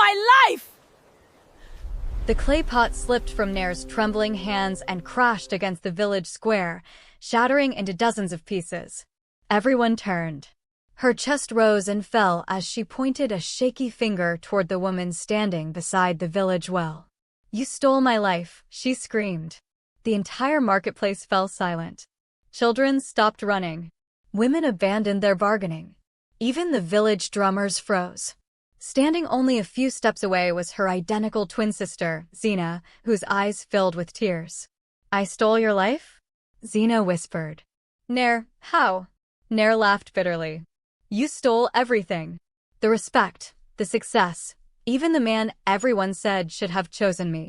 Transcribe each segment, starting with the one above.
my life! The clay pot slipped from Nare's trembling hands and crashed against the village square, shattering into dozens of pieces. Everyone turned. Her chest rose and fell as she pointed a shaky finger toward the woman standing beside the village well. "You stole my life," she screamed. The entire marketplace fell silent. Children stopped running. Women abandoned their bargaining. Even the village drummers froze. Standing only a few steps away was her identical twin sister, Zina, whose eyes filled with tears. "I stole your life?" Zina whispered. "Nare, how?" Nare laughed bitterly. "You stole everything. The respect, the success, even the man everyone said should have chosen me."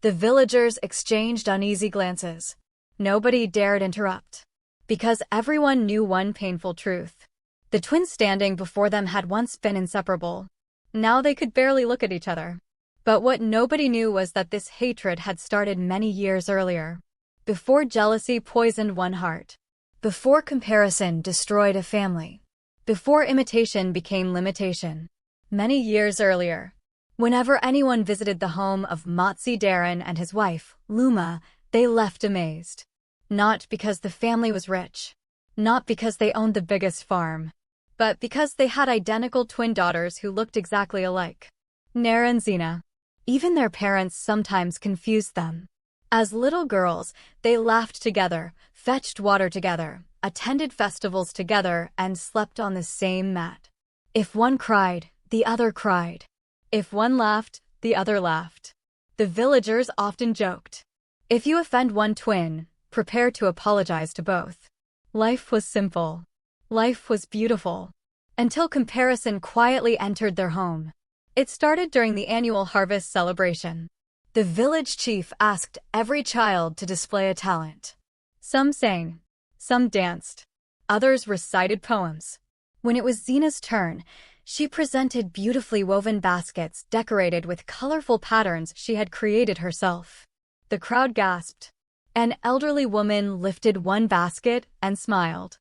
The villagers exchanged uneasy glances. Nobody dared interrupt. Because everyone knew one painful truth. The twins standing before them had once been inseparable. Now they could barely look at each other. But what nobody knew was that this hatred had started many years earlier. Before jealousy poisoned one heart. Before comparison destroyed a family. Before imitation became limitation. Many years earlier. Whenever anyone visited the home of Matsi Darren and his wife, Luma, they left amazed. Not because the family was rich. Not because they owned the biggest farm. But because they had identical twin daughters who looked exactly alike. Nare and Zina. Even their parents sometimes confused them. As little girls, they laughed together, fetched water together, attended festivals together, and slept on the same mat. If one cried, the other cried. If one laughed, the other laughed. The villagers often joked. If you offend one twin, prepare to apologize to both. Life was simple. Life was beautiful. Until comparison quietly entered their home. It started during the annual harvest celebration. The village chief asked every child to display a talent. Some sang. Some danced. Others recited poems. When it was Zina's turn, she presented beautifully woven baskets decorated with colorful patterns she had created herself. The crowd gasped. An elderly woman lifted one basket and smiled.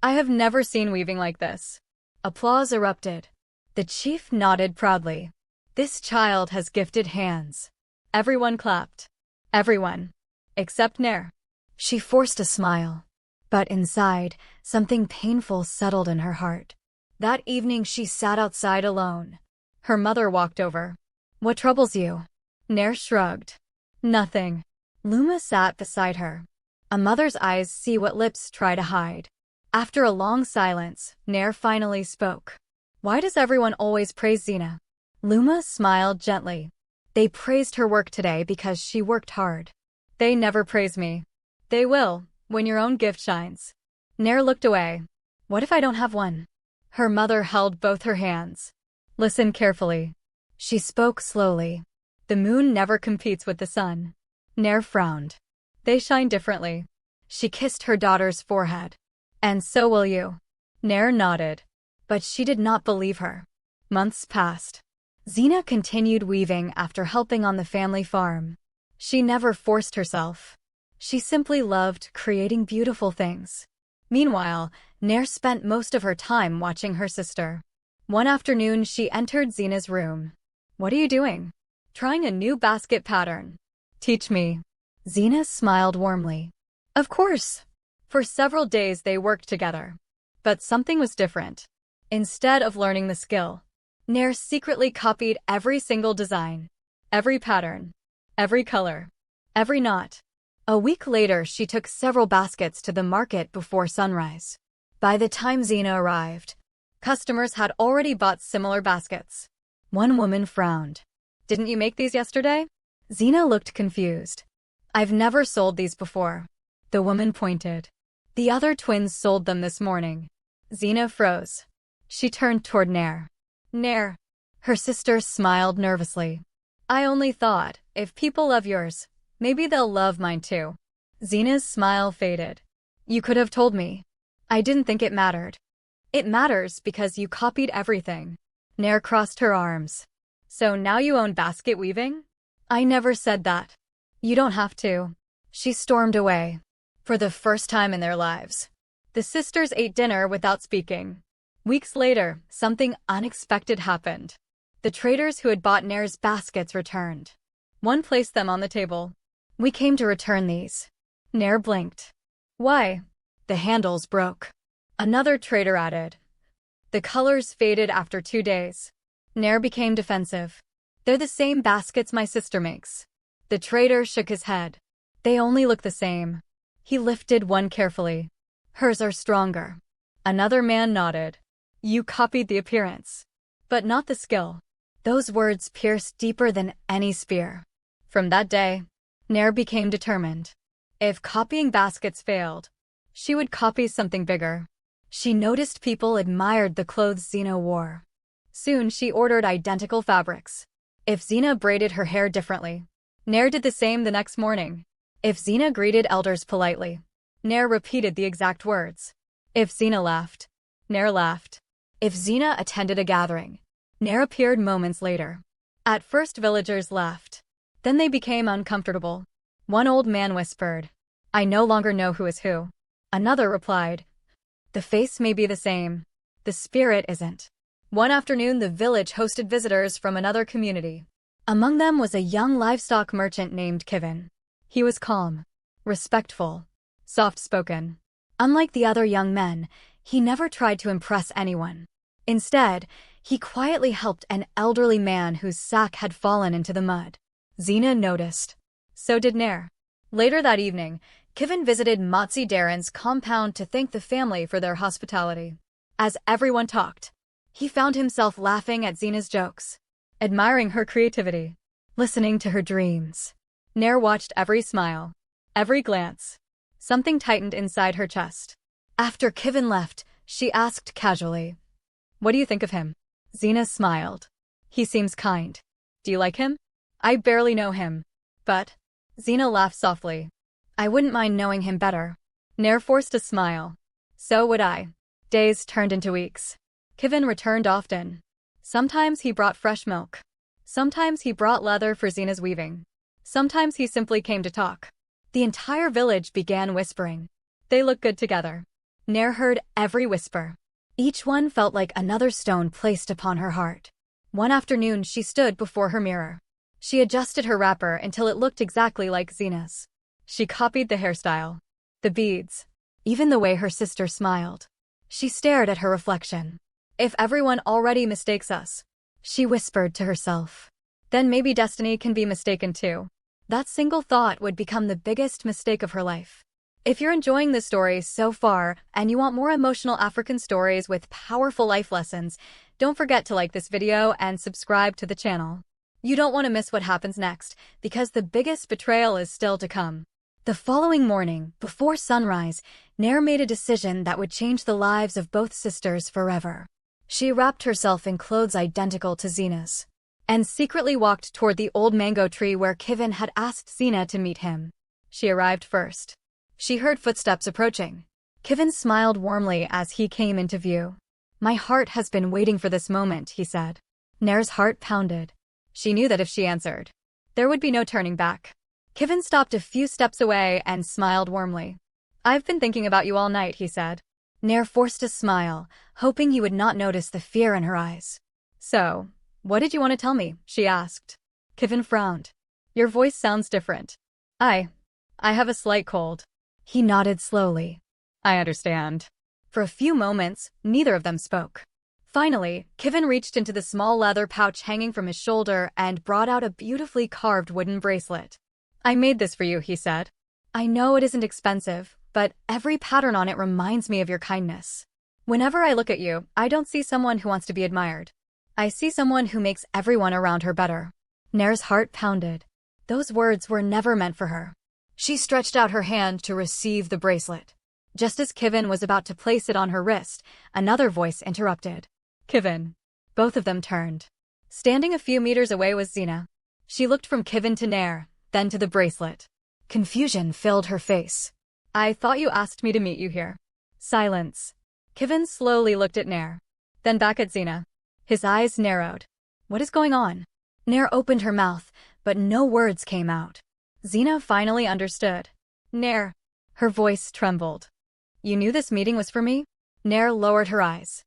"I have never seen weaving like this." Applause erupted. The chief nodded proudly. "This child has gifted hands." Everyone clapped. Everyone. Except Nare. She forced a smile. But inside, something painful settled in her heart. That evening she sat outside alone. Her mother walked over. "What troubles you?" Nare shrugged. "Nothing." Luma sat beside her. A mother's eyes see what lips try to hide. After a long silence, Nare finally spoke. "Why does everyone always praise Zina?" Luma smiled gently. "They praised her work today because she worked hard. They never praise me. They will, when your own gift shines." Nare looked away. "What if I don't have one?" Her mother held both her hands. "Listen carefully." She spoke slowly. "The moon never competes with the sun." Nare frowned. "They shine differently." She kissed her daughter's forehead. "And so will you." Nare nodded. But she did not believe her. Months passed. Zina continued weaving after helping on the family farm. She never forced herself. She simply loved creating beautiful things. Meanwhile, Nare spent most of her time watching her sister. One afternoon she entered Zina's room. "What are you doing?" "Trying a new basket pattern." "Teach me." Zina smiled warmly. "Of course." For several days they worked together. But something was different. Instead of learning the skill, Nare secretly copied every single design, every pattern, every color, every knot. A week later she took several baskets to the market before sunrise. By the time Zina arrived, customers had already bought similar baskets. One woman frowned. "Didn't you make these yesterday?" Zina looked confused. "I've never sold these before." The woman pointed. "The other twins sold them this morning." Zina froze. She turned toward Nare. "Nare." Her sister smiled nervously. "I only thought, if people love yours, maybe they'll love mine too." Zina's smile faded. "You could have told me. I didn't think it mattered." "It matters because you copied everything." Nare crossed her arms. "So now you own basket weaving?" "I never said that." "You don't have to." She stormed away. For the first time in their lives, the sisters ate dinner without speaking. Weeks later, something unexpected happened. The traders who had bought Nare's baskets returned. One placed them on the table. "We came to return these." Nare blinked. "Why?" "The handles broke." Another trader added. "The colors faded after 2 days." Nare became defensive. "They're the same baskets my sister makes." The trader shook his head. "They only look the same." He lifted one carefully. "Hers are stronger." Another man nodded. "You copied the appearance, but not the skill." Those words pierced deeper than any spear. From that day, Nare became determined. If copying baskets failed, she would copy something bigger. She noticed people admired the clothes Zina wore. Soon she ordered identical fabrics. If Zina braided her hair differently, Nare did the same the next morning. If Zina greeted elders politely, Nare repeated the exact words. If Zina laughed, Nare laughed. If Zina attended a gathering, Nare appeared moments later. At first villagers laughed. Then they became uncomfortable. One old man whispered, "I no longer know who is who." Another replied, "The face may be the same. The spirit isn't." One afternoon the village hosted visitors from another community. Among them was a young livestock merchant named Kevin. He was calm, respectful, soft-spoken. Unlike the other young men, he never tried to impress anyone. Instead, he quietly helped an elderly man whose sack had fallen into the mud. Zina noticed. So did Nare. Later that evening, Kevin visited Motsi Darren's compound to thank the family for their hospitality. As everyone talked, he found himself laughing at Zina's jokes, admiring her creativity, listening to her dreams. Nare watched every smile, every glance. Something tightened inside her chest. After Kevin left, she asked casually, "What do you think of him?" Zina smiled. "He seems kind." "Do you like him?" "I barely know him. But..." Zina laughed softly. "I wouldn't mind knowing him better." Nare forced a smile. "So would I." Days turned into weeks. Kevin returned often. Sometimes he brought fresh milk. Sometimes he brought leather for Zina's weaving. Sometimes he simply came to talk. The entire village began whispering. They looked good together. Nare heard every whisper. Each one felt like another stone placed upon her heart. One afternoon she stood before her mirror. She adjusted her wrapper until it looked exactly like Zina's. She copied the hairstyle, the beads, even the way her sister smiled. She stared at her reflection. "If everyone already mistakes us," she whispered to herself, "then maybe destiny can be mistaken too." That single thought would become the biggest mistake of her life. If you're enjoying this story so far and you want more emotional African stories with powerful life lessons, don't forget to like this video and subscribe to the channel. You don't want to miss what happens next, because the biggest betrayal is still to come. The following morning, before sunrise, Nare made a decision that would change the lives of both sisters forever. She wrapped herself in clothes identical to Zina's and secretly walked toward the old mango tree where Kevin had asked Zina to meet him. She arrived first. She heard footsteps approaching. Kevin smiled warmly as he came into view. "My heart has been waiting for this moment," he said. Nare's heart pounded. She knew that if she answered, there would be no turning back. Kevin stopped a few steps away and smiled warmly. "I've been thinking about you all night," he said. Nare forced a smile, hoping he would not notice the fear in her eyes. "So, what did you want to tell me?" she asked. Kevin frowned. "Your voice sounds different." I have a slight cold." He nodded slowly. "I understand." For a few moments, neither of them spoke. Finally, Kevin reached into the small leather pouch hanging from his shoulder and brought out a beautifully carved wooden bracelet. "I made this for you," he said. "I know it isn't expensive, but every pattern on it reminds me of your kindness. Whenever I look at you, I don't see someone who wants to be admired. I see someone who makes everyone around her better." Nare's heart pounded. Those words were never meant for her. She stretched out her hand to receive the bracelet. Just as Kevin was about to place it on her wrist, another voice interrupted. "Kevin." Both of them turned. Standing a few meters away was Zina. She looked from Kevin to Nare, then to the bracelet. Confusion filled her face. "I thought you asked me to meet you here." Silence. Kevin slowly looked at Nare, then back at Zina. His eyes narrowed. "What is going on?" Nare opened her mouth, but no words came out. Zina finally understood. "Nare." Her voice trembled. "You knew this meeting was for me?" Nare lowered her eyes.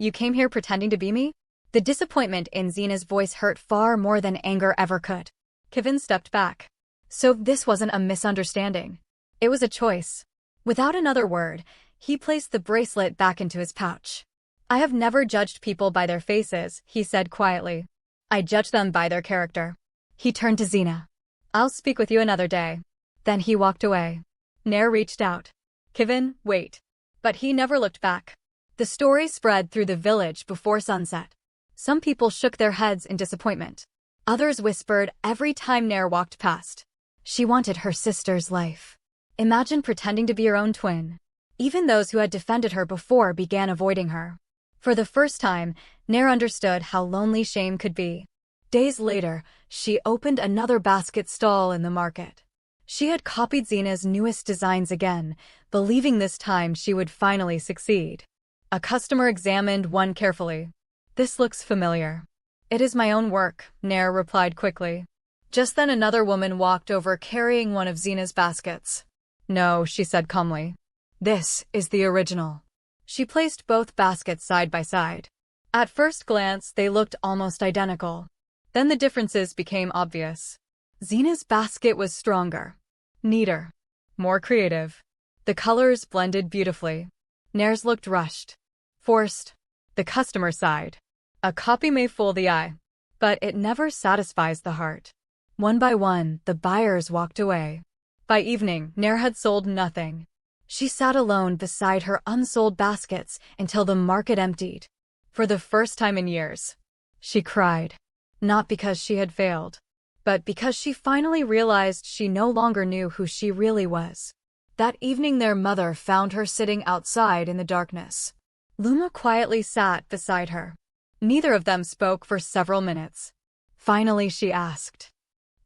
You came here pretending to be me?" The disappointment in Zina's voice hurt far more than anger ever could. Kevin stepped back. So this wasn't a misunderstanding. It was a choice. Without another word, he placed the bracelet back into his pouch. I have never judged people by their faces, he said quietly. I judge them by their character. He turned to Zina. I'll speak with you another day. Then he walked away. Nare reached out. Kevin, wait. But he never looked back. The story spread through the village before sunset. Some people shook their heads in disappointment. Others whispered every time Nare walked past. She wanted her sister's life. Imagine pretending to be your own twin. Even those who had defended her before began avoiding her. For the first time, Nare understood how lonely shame could be. Days later, she opened another basket stall in the market. She had copied Zina's newest designs again, believing this time she would finally succeed. A customer examined one carefully. This looks familiar. It is my own work, Nare replied quickly. Just then another woman walked over carrying one of Zina's baskets. No, she said calmly. This is the original. She placed both baskets side by side. At first glance, they looked almost identical. Then the differences became obvious. Zina's basket was stronger, neater, more creative. The colors blended beautifully. Nare's looked rushed, forced. The customer sighed. A copy may fool the eye, but it never satisfies the heart. One by one, the buyers walked away. By evening, Nare had sold nothing. She sat alone beside her unsold baskets until the market emptied. For the first time in years, she cried. Not because she had failed, but because she finally realized she no longer knew who she really was. That evening their mother found her sitting outside in the darkness. Luma quietly sat beside her. Neither of them spoke for several minutes. Finally she asked,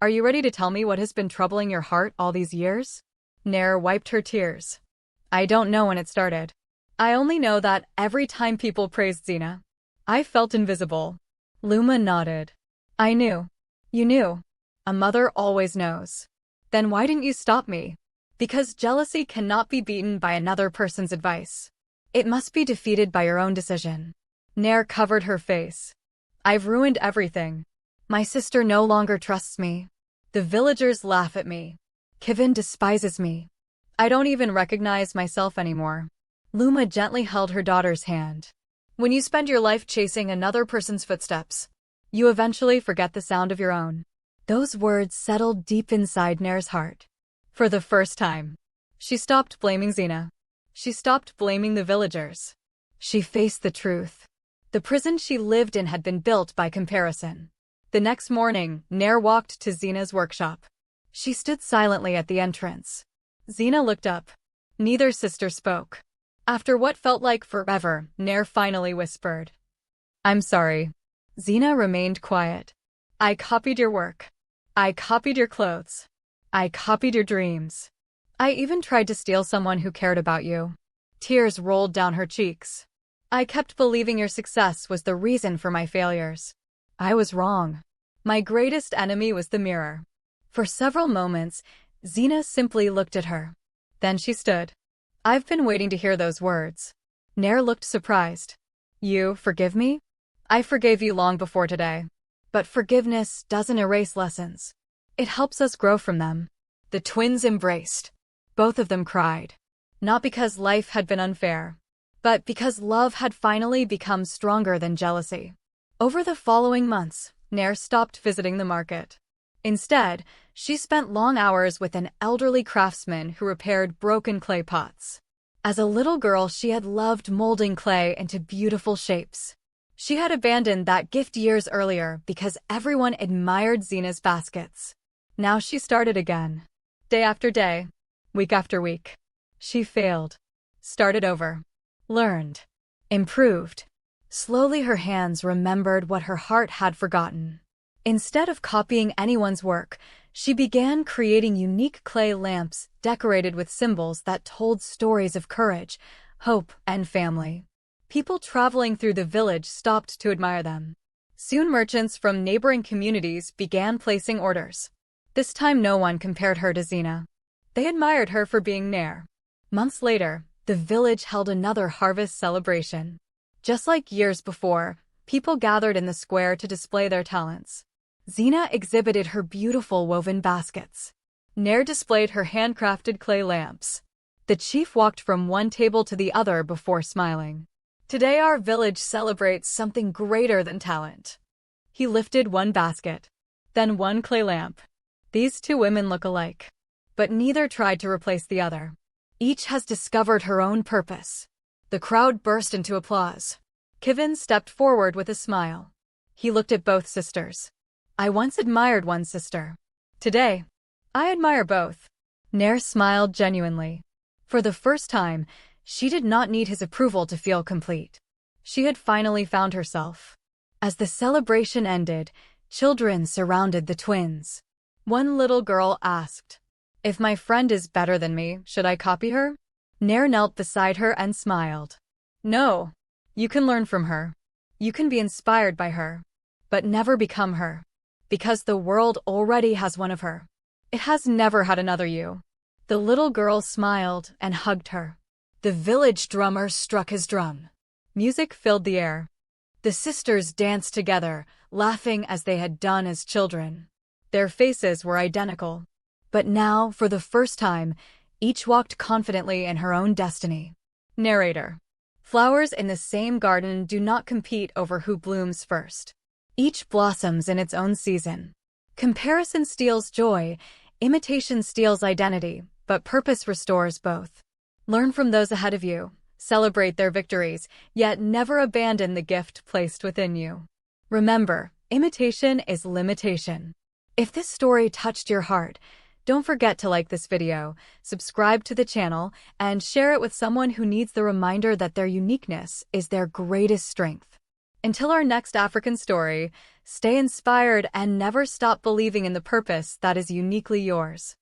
"Are you ready to tell me what has been troubling your heart all these years?" Nare wiped her tears. I don't know when it started. I only know that every time people praised Zina, I felt invisible. Luma nodded. I knew. You knew. A mother always knows. Then why didn't you stop me? Because jealousy cannot be beaten by another person's advice. It must be defeated by your own decision. Nare covered her face. I've ruined everything. My sister no longer trusts me. The villagers laugh at me. Kevin despises me. I don't even recognize myself anymore. Luma gently held her daughter's hand. When you spend your life chasing another person's footsteps, you eventually forget the sound of your own. Those words settled deep inside Nare's heart. For the first time, she stopped blaming Zina. She stopped blaming the villagers. She faced the truth. The prison she lived in had been built by comparison. The next morning, Nare walked to Zina's workshop. She stood silently at the entrance. Zina looked up. Neither sister spoke. After what felt like forever, Nare finally whispered, I'm sorry. Zina remained quiet. I copied your work. I copied your clothes. I copied your dreams. I even tried to steal someone who cared about you. Tears rolled down her cheeks. I kept believing your success was the reason for my failures. I was wrong. My greatest enemy was the mirror. For several moments, Zina simply looked at her. Then she stood. I've been waiting to hear those words. Nare looked surprised. You forgive me? I forgave you long before today. But forgiveness doesn't erase lessons. It helps us grow from them. The twins embraced. Both of them cried. Not because life had been unfair, but because love had finally become stronger than jealousy. Over the following months, Nare stopped visiting the market. Instead, she spent long hours with an elderly craftsman who repaired broken clay pots. As a little girl, she had loved molding clay into beautiful shapes. She had abandoned that gift years earlier because everyone admired Zina's baskets. Now she started again. Day after day, week after week. She failed, started over, learned, improved. Slowly her hands remembered what her heart had forgotten. Instead of copying anyone's work, she began creating unique clay lamps decorated with symbols that told stories of courage, hope, and family. People traveling through the village stopped to admire them. Soon merchants from neighboring communities began placing orders. This time no one compared her to Zina. They admired her for being Nare. Months later, the village held another harvest celebration. Just like years before, People gathered in the square to display their talents. Zina exhibited her beautiful woven baskets. Nare displayed her handcrafted clay lamps. The chief walked from one table to the other before smiling. Today our village celebrates something greater than talent. He lifted one basket, then one clay lamp. These two women look alike, but neither tried to replace the other. Each has discovered her own purpose. The crowd burst into applause. Kivin stepped forward with a smile. He looked at both sisters. I once admired one sister. Today, I admire both. Nare smiled genuinely. For the first time, she did not need his approval to feel complete. She had finally found herself. As the celebration ended, children surrounded the twins. One little girl asked, "If my friend is better than me, should I copy her?" Nare knelt beside her and smiled. No, you can learn from her. You can be inspired by her, but never become her. Because the world already has one of her. It has never had another you. The little girl smiled and hugged her. The village drummer struck his drum. Music filled the air. The sisters danced together, laughing as they had done as children. Their faces were identical. But now, for the first time, each walked confidently in her own destiny. Narrator. Flowers in the same garden do not compete over who blooms first. Each blossoms in its own season. Comparison steals joy, imitation steals identity, but purpose restores both. Learn from those ahead of you, celebrate their victories, yet never abandon the gift placed within you. Remember, imitation is limitation. If this story touched your heart, don't forget to like this video, subscribe to the channel, and share it with someone who needs the reminder that their uniqueness is their greatest strength. Until our next African story, stay inspired and never stop believing in the purpose that is uniquely yours.